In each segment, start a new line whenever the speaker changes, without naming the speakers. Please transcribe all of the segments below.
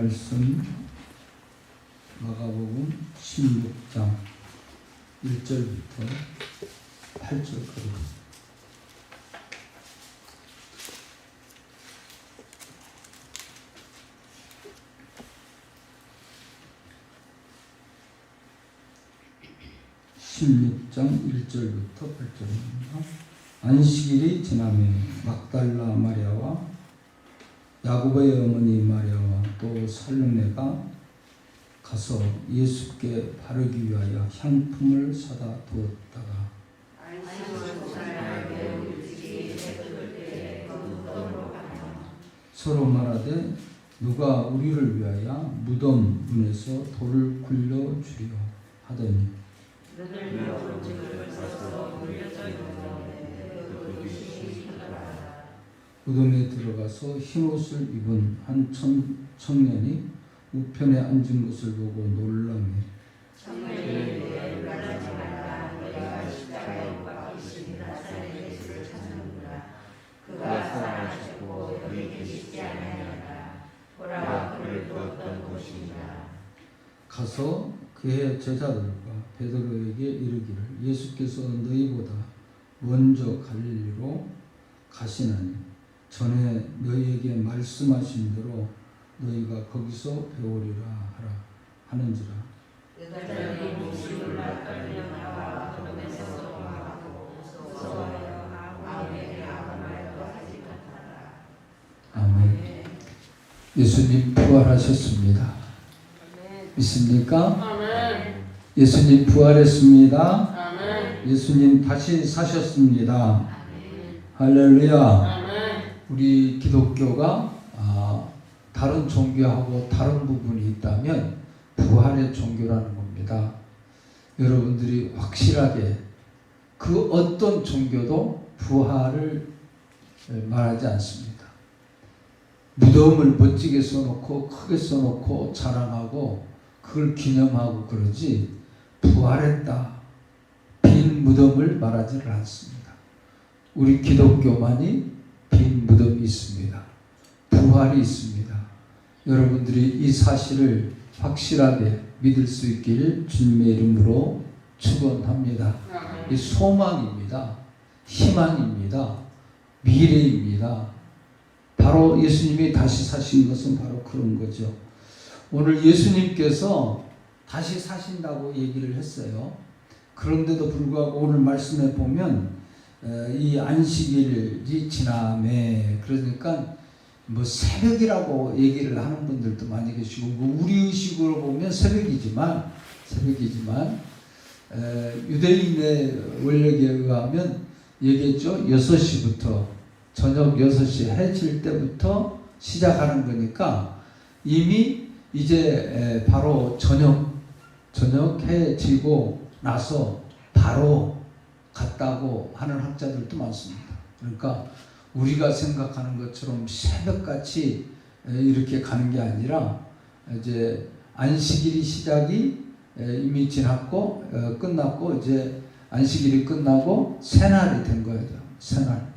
말씀 마가복음 16장 1절부터 8절까지. (16장 1절부터 8절입니다) 안식일이 지나매 막달라 마리아와 야고보의 어머니 마리아와 또 살로메가 가서 예수께 바르기 위하여 향품을 사다 두었다가 서로 말하되 누가 우리를 위하여 무덤 문에서 돌을 굴려 주려 하더니 무덤에 들어가서 흰옷을 입은 한 청년이 우편에 앉은 것을 보고 놀라매 그가 살아나셨고 여기 계시지 아니하니라. 보라, 그를 두었던 곳이니라. 가서 그의 제자들과 베드로에게 이르기를 예수께서 너희보다 먼저 갈릴리로 가시나니 전에 너희에게 말씀하신 대로 너희가 거기서 배우리라 하라 하는지라. 여자들이 몹시 놀라 떨며 나와 무덤에서 도망하고 무서워하여 아무에게 아무 말도 하지 못하더라. 아멘. 예수님 부활하셨습니다. 믿습니까? 아멘. 예수님 부활했습니다. 아멘. 예수님 다시 사셨습니다. 아멘. 할렐루야. 아멘. 우리 기독교가 다른 종교하고 다른 부분이 있다면 부활의 종교라는 겁니다. 여러분들이 확실하게 그 어떤 종교도 부활을 말하지 않습니다. 무덤을 멋지게 써놓고 크게 써놓고 자랑하고 그걸 기념하고 그러지 부활했다, 빈 무덤을 말하지는 않습니다. 우리 기독교만이 빈 무덤이 있습니다. 부활이 있습니다. 여러분들이 이 사실을 확실하게 믿을 수 있길 주님의 이름으로 축원합니다. 이 소망입니다. 희망입니다. 미래입니다. 바로 예수님이 다시 사신 것은 바로 그런 거죠. 오늘 예수님께서 다시 사신다고 얘기를 했어요. 그런데도 불구하고 오늘 말씀에 보면 이 안식일이 지나매, 그러니까 뭐 새벽이라고 얘기를 하는 분들도 많이 계시고, 우리 의식으로 보면 새벽이지만 유대인의 원력에 의하면 얘기했죠. 6시부터 저녁 6시 해 질 때부터 시작하는 거니까 이미 이제 바로 저녁 해 지고 나서 바로 갔다고 하는 학자들도 많습니다. 그러니까 우리가 생각하는 것처럼 새벽같이 이렇게 가는 게 아니라 이제 안식일이 시작이 이미 지났고 끝났고 이제 안식일이 끝나고 새날이 된 거예요. 새날.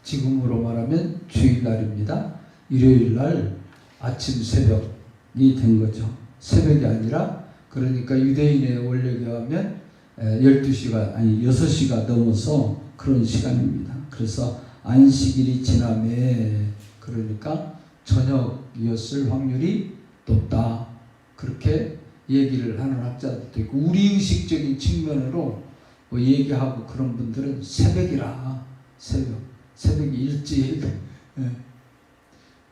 지금으로 말하면 주일날입니다. 일요일날 아침 새벽이 된 거죠. 새벽이 아니라 그러니까 유대인의 원력에 의하면 12시가 아니 6시가 넘어서 그런 시간입니다. 그래서 안식일이 지나매 그러니까 저녁이었을 확률이 높다. 그렇게 얘기를 하는 학자들도 있고 우리 의식적인 측면으로 뭐 얘기하고 그런 분들은 새벽이라 새벽이 일찍.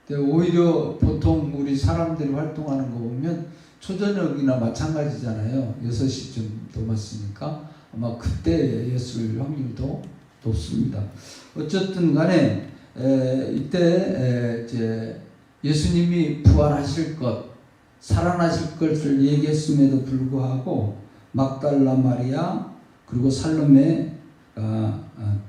근데 오히려 보통 우리 사람들이 활동하는 거 보면 초저녁이나 마찬가지잖아요. 6시쯤 넘었으니까 아마 그때였을 확률도 높습니다. 어쨌든 간에 이때 이제 예수님이 부활하실 것, 살아나실 것을 얘기했음에도 불구하고 막달라 마리아 그리고 살로메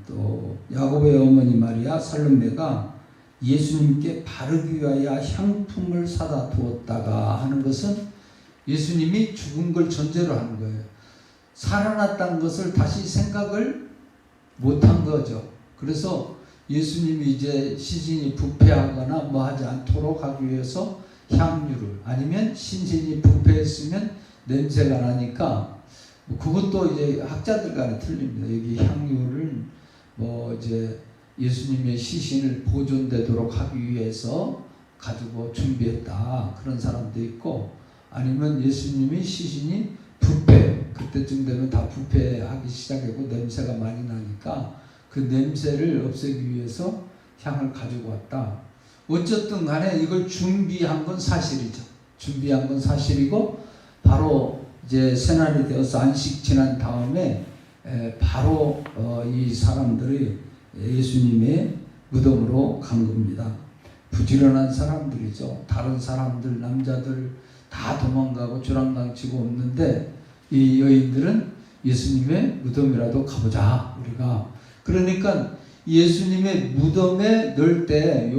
또 야고보의 어머니 마리아 살로메가 예수님께 바르기 위하여 향품을 사다 두었다가 하는 것은 예수님이 죽은 걸 전제로 하는 거예요. 살아났다는 것을 다시 생각을 못한 거죠. 그래서 예수님이 이제 시신이 부패하거나 뭐 하지 않도록 하기 위해서 향유를, 아니면 신신이 부패했으면 냄새가 나니까 그것도 이제 학자들 간에 틀립니다. 여기 향유를 이제 예수님의 시신을 보존되도록 하기 위해서 가지고 준비했다, 그런 사람도 있고, 아니면 예수님의 시신이 부패, 그때쯤 되면 다 부패하기 시작하고 냄새가 많이 나니까 그 냄새를 없애기 위해서 향을 가지고 왔다. 어쨌든 간에 이걸 준비한 건 사실이죠. 준비한 건 사실이고, 바로 이제 새날이 되어서 안식 지난 다음에 바로 이 사람들이 예수님의 무덤으로 간 겁니다. 부지런한 사람들이죠. 다른 사람들, 남자들 다 도망가고 주랑당치고 없는데 이 여인들은 예수님의 무덤이라도 가보자, 우리가. 그러니까 예수님의 무덤에 넣을 때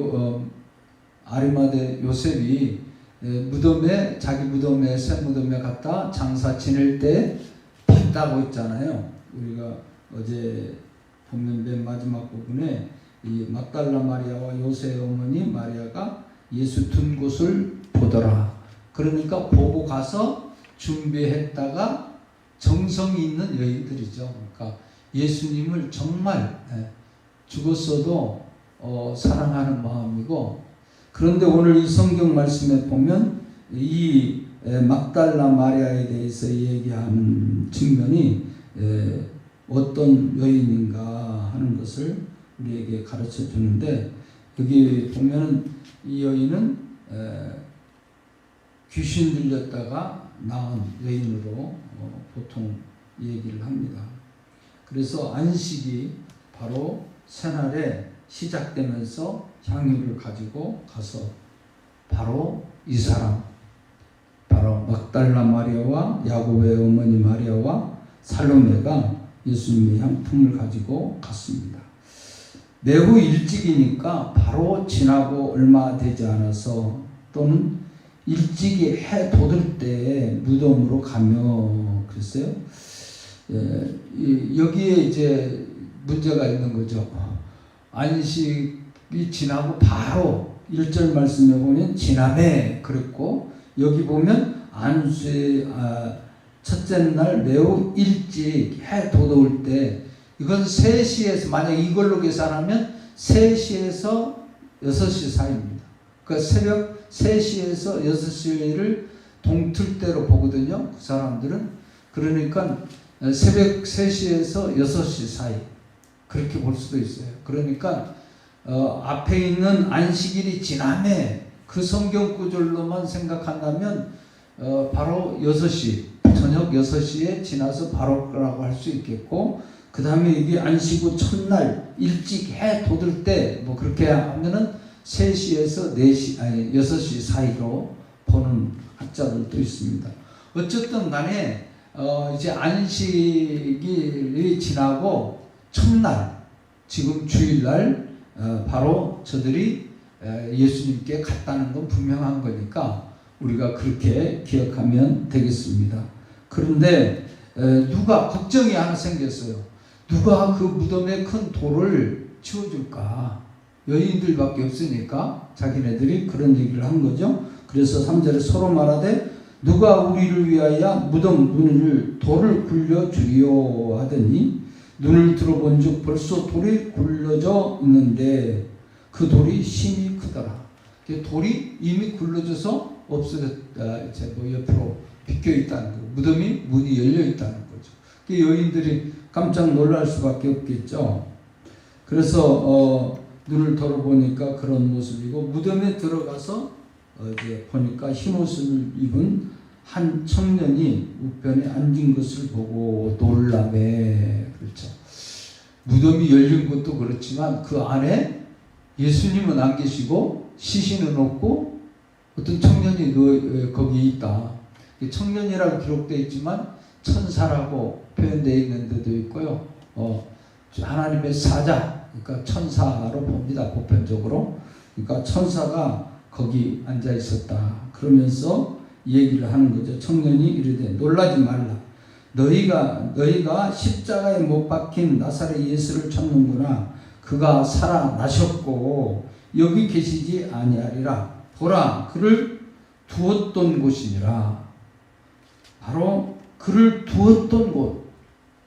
아리마대 요셉이 무덤에, 자기 무덤에, 새 무덤에 갔다 장사 지낼 때 봤다고 했잖아요. 우리가 어제 보면 맨 마지막 부분에 이 막달라 마리아와 요새의 어머니 마리아가 예수 둔 곳을 보더라. 그러니까 보고 가서 준비했다가 정성이 있는 여인들이죠. 그러니까 예수님을 정말 죽었어도 사랑하는 마음이고, 그런데 오늘 이 성경 말씀에 보면 이 막달라 마리아에 대해서 얘기하는 측면이 어떤 여인인가 하는 것을 우리에게 가르쳐 주는데, 여기 보면은 이 여인은 귀신 들렸다가 나은 여인으로 보통 얘기를 합니다. 그래서 안식이 바로 새날에 시작되면서 향유를 가지고 가서 바로 이 사람, 바로 막달라 마리아와 야고보의 어머니 마리아와 살로메가 예수님의 향품을 가지고 갔습니다. 매우 일찍이니까 바로 지나고 얼마 되지 않아서, 또는 일찍이 해 돋을 때 무덤으로 가며 그랬어요. 여기에 이제 문제가 있는 거죠. 안식이 지나고 바로 1절 말씀에 보면 지남에 그랬고, 여기 보면 안수의 첫째 날 매우 일찍 해 돋아올 때, 이건 3시에서, 만약 이걸로 계산하면 3시에서 6시 사이입니다. 그러니까 새벽 3시에서 6시를 동틀대로 보거든요, 그 사람들은. 그러니까 새벽 3시에서 6시 사이, 그렇게 볼 수도 있어요. 그러니까 앞에 있는 안식일이 지남에 그 성경 구절로만 생각한다면 바로 6시, 저녁 6시에 지나서 바로라고 할 수 있겠고, 그 다음에 이게 안식 후 첫날 일찍 해 돋을 때 뭐 그렇게 하면은 3시에서 4시, 아니 6시 사이로 보는 학자들도 있습니다. 어쨌든 간에 이제 안식일이 지나고 첫날, 지금 주일날 바로 저들이 예수님께 갔다는 건 분명한 거니까 우리가 그렇게 기억하면 되겠습니다. 그런데 누가 걱정이 하나 생겼어요. 누가 그 무덤에 큰 돌을 치워줄까? 여인들밖에 없으니까 자기네들이 그런 얘기를 한 거죠. 그래서 3절에 서로 말하되 누가 우리를 위하여 무덤 문을 돌을 굴려주리요 하더니 눈을 들어본 즉 벌써 돌이 굴러져 있는데 그 돌이 심히 크더라. 돌이 이미 굴러져서 없어졌다, 이제 뭐 옆으로 비껴 있다는 거, 무덤이 문이 열려 있다는 거죠. 여인들이 깜짝 놀랄 수밖에 없겠죠. 그래서 눈을 돌아보니까 그런 모습이고, 무덤에 들어가서 이제 보니까 흰옷을 입은 한 청년이 우편에 앉은 것을 보고 놀라매. 그렇죠. 무덤이 열린 것도 그렇지만 그 안에 예수님은 안 계시고 시신은 없고 어떤 청년이 거기 있다. 청년이라고 기록되어 있지만 천사라고 표현되어 있는 데도 있고요. 하나님의 사자, 그러니까 천사로 봅니다, 보편적으로. 그러니까 천사가 거기 앉아 있었다. 그러면서 얘기를 하는 거죠. 청년이 이르되 놀라지 말라. 너희가 십자가에 못 박힌 나사렛 예수를 찾는구나. 그가 살아나셨고 여기 계시지 아니하리라. 보라, 그를 두었던 곳이니라. 바로 그를 두었던 곳,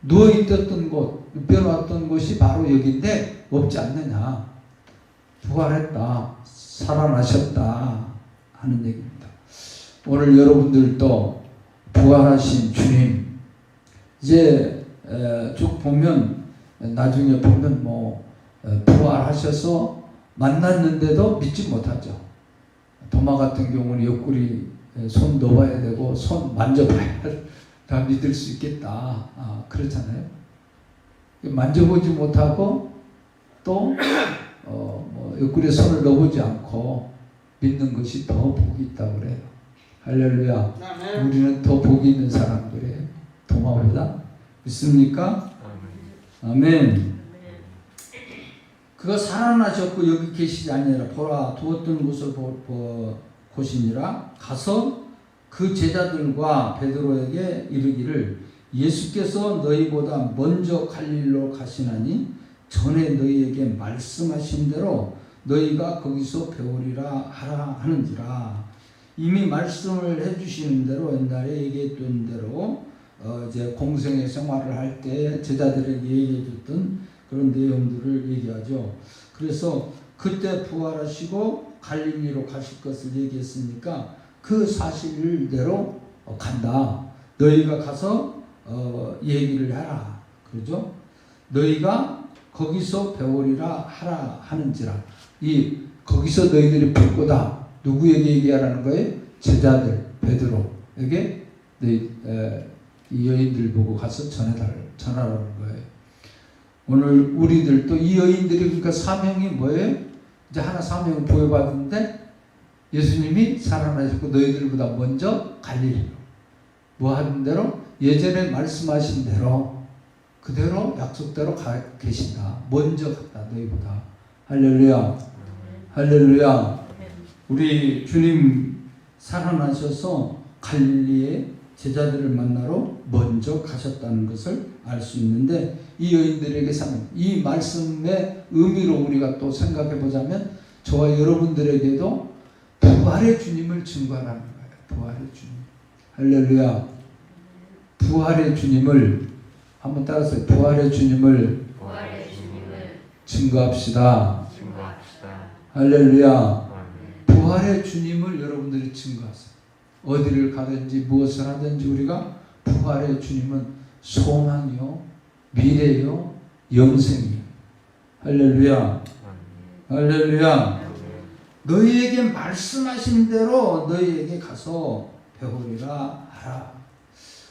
누워있었던 곳, 눕혀놨던 곳이 바로 여기인데 없지 않느냐. 부활했다, 살아나셨다 하는 얘기입니다. 오늘 여러분들도 부활하신 주님, 이제 쭉 보면, 나중에 보면 부활하셔서 만났는데도 믿지 못하죠. 도마 같은 경우는 옆구리 손 넣어야 되고 손 만져봐야 다 믿을 수 있겠다. 그렇잖아요. 만져보지 못하고 또 옆구리에 손을 넣어보지 않고 믿는 것이 더 복이 있다고 그래요. 할렐루야. 우리는 더 복이 있는 사람들이에요. 도마보다. 믿습니까? 아멘. 그가 살아나셨고 여기 계시지 아니라 보라 두었던 곳을 곳이니라. 가서 그 제자들과 베드로에게 이르기를 예수께서 너희보다 먼저 갈릴리로 가시나니 전에 너희에게 말씀하신 대로 너희가 거기서 배우리라 하라 하는지라. 이미 말씀을 해주시는 대로 옛날에 얘기했던 대로 이제 공생의 생활을 할 때 제자들에게 얘기해줬던 그런 내용들을 얘기하죠. 그래서 그때 부활하시고 갈릴리로 가실 것을 얘기했으니까 그 사실대로 간다. 너희가 가서 얘기를 하라. 그러죠? 너희가 거기서 배우리라 하라 하는지라. 거기서 너희들이 볼 거다. 누구에게 얘기하라는 거예요? 제자들 베드로에게 이 여인들 보고 가서 전하라는 거예요. 오늘 우리들도 이 여인들이 그러니까 사명이 뭐예요? 이제 하나 사명을 부여받는데 예수님이 살아나셨고 너희들보다 먼저 갈릴리로 뭐 하는 대로 예전에 말씀하신 대로 그대로 약속대로 계신다. 먼저 갔다 너희보다. 할렐루야. 할렐루야. 우리 주님 살아나셔서 갈릴리에 제자들을 만나러 먼저 가셨다는 것을 알 수 있는데 이 여인들에게 이 말씀의 의미로 우리가 또 생각해 보자면 저와 여러분들에게도 부활의 주님을 증거하라는 거예요. 부활의 주님. 할렐루야. 부활의 주님을 한번 따라서 부활의 주님을 증거합시다. 할렐루야. 부활의 주님을 여러분들이 증거하세요. 어디를 가든지 무엇을 하든지 우리가 부활의 주님은 소망이요, 미래요, 영생이요. 할렐루야. 할렐루야. 너희에게 말씀하신 대로 너희에게 가서 배우리라 하라.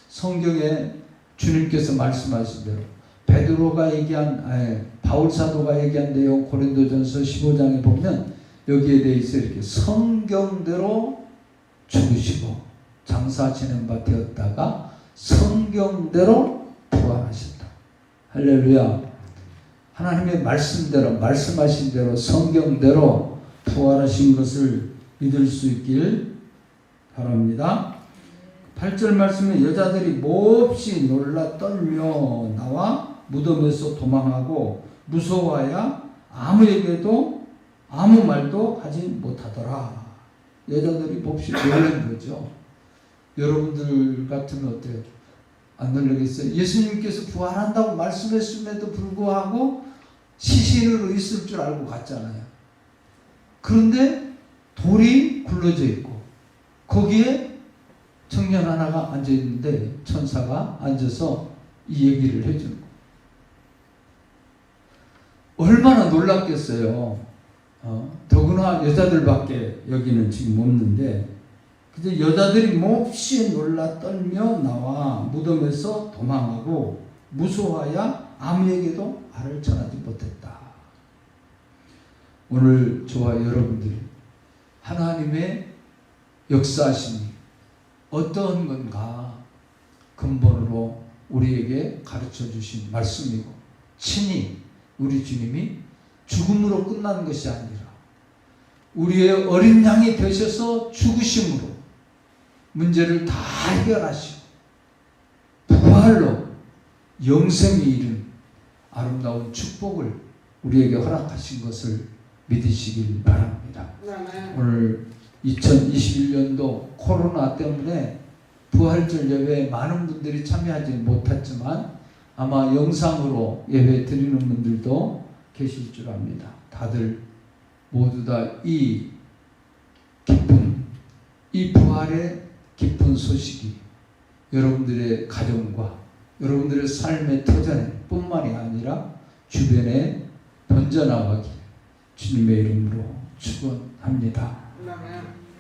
성경에 주님께서 말씀하신 대로 베드로가 얘기한 바울 사도가 얘기한 내용 고린도전서 15장에 보면 여기에 대해서 이렇게 성경대로 죽으시고 장사 지낸 바 되었다가 성경대로 부활하셨다. 할렐루야. 하나님의 말씀대로 말씀하신 대로 성경대로 부활하신 것을 믿을 수 있길 바랍니다. 8절 말씀에 여자들이 몹시 놀라 떨며 나와 무덤에서 도망하고 무서워하여 아무에게도 아무 말도 하지 못하더라. 여자들이 몹시 놀란 거죠. 여러분들 같으면 어때요? 안 놀라겠어요? 예수님께서 부활한다고 말씀했음에도 불구하고 시신으로 있을 줄 알고 갔잖아요. 그런데 돌이 굴러져 있고 거기에 청년 하나가 앉아 있는데 천사가 앉아서 이 얘기를 해주는 거예요. 얼마나 놀랐겠어요. 더구나 여자들밖에 여기는 지금 없는데 근데 여자들이 몹시 놀라 떨며 나와 무덤에서 도망하고 무서워하여 아무에게도 말을 전하지 못했다. 오늘 저와 여러분들이 하나님의 역사하심이 어떤 건가 근본으로 우리에게 가르쳐 주신 말씀이고 친히 우리 주님이 죽음으로 끝난 것이 아니라 우리의 어린 양이 되셔서 죽으심으로 문제를 다 해결하시고 부활로 영생에 이른 아름다운 축복을 우리에게 허락하신 것을 믿으시길 바랍니다. 오늘 2021년도 코로나 때문에 부활절 예배에 많은 분들이 참여하지 못했지만 아마 영상으로 예배 드리는 분들도 계실 줄 압니다. 다들 모두 다 이 기쁜, 이 부활의 기쁜 소식이 여러분들의 가정과 여러분들의 삶의 터전에 뿐만이 아니라 주변에 번져나가기 주님의 이름으로 축원합니다.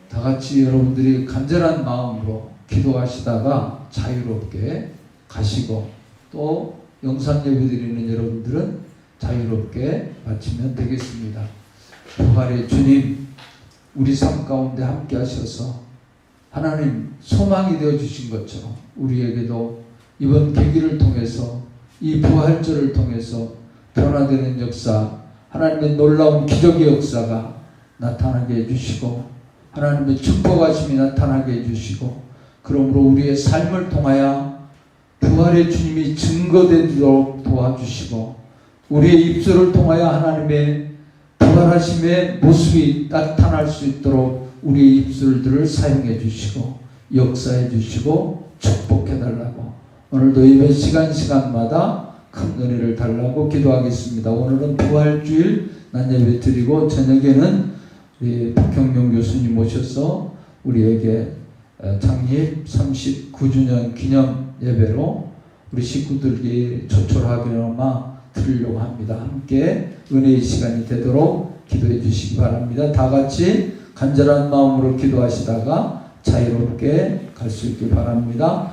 다 같이 여러분들이 간절한 마음으로 기도하시다가 자유롭게 가시고 또 영상 예배 드리는 여러분들은 자유롭게 마치면 되겠습니다. 부활의 주님, 우리 삶 가운데 함께 하셔서 하나님 소망이 되어 주신 것처럼 우리에게도 이번 계기를 통해서 이 부활절을 통해서 변화되는 역사, 하나님의 놀라운 기적의 역사가 나타나게 해주시고 하나님의 축복하심이 나타나게 해주시고 그러므로 우리의 삶을 통하여 부활의 주님이 증거되도록 도와주시고 우리의 입술을 통하여 하나님의 부활하심의 모습이 나타날 수 있도록 우리의 입술들을 사용해 주시고 역사해 주시고 축복해 달라고 오늘도 예배 시간마다 큰 은혜를 달라고 기도하겠습니다. 오늘은 부활주일 낮 예배 드리고 저녁에는 우리 박형용 교수님 모셔서 우리에게 창립 39주년 기념 예배로 우리 식구들이 조촐하게나마 드리려고 합니다. 함께 은혜의 시간이 되도록 기도해 주시기 바랍니다. 다 같이 간절한 마음으로 기도하시다가 자유롭게 갈 수 있길 바랍니다.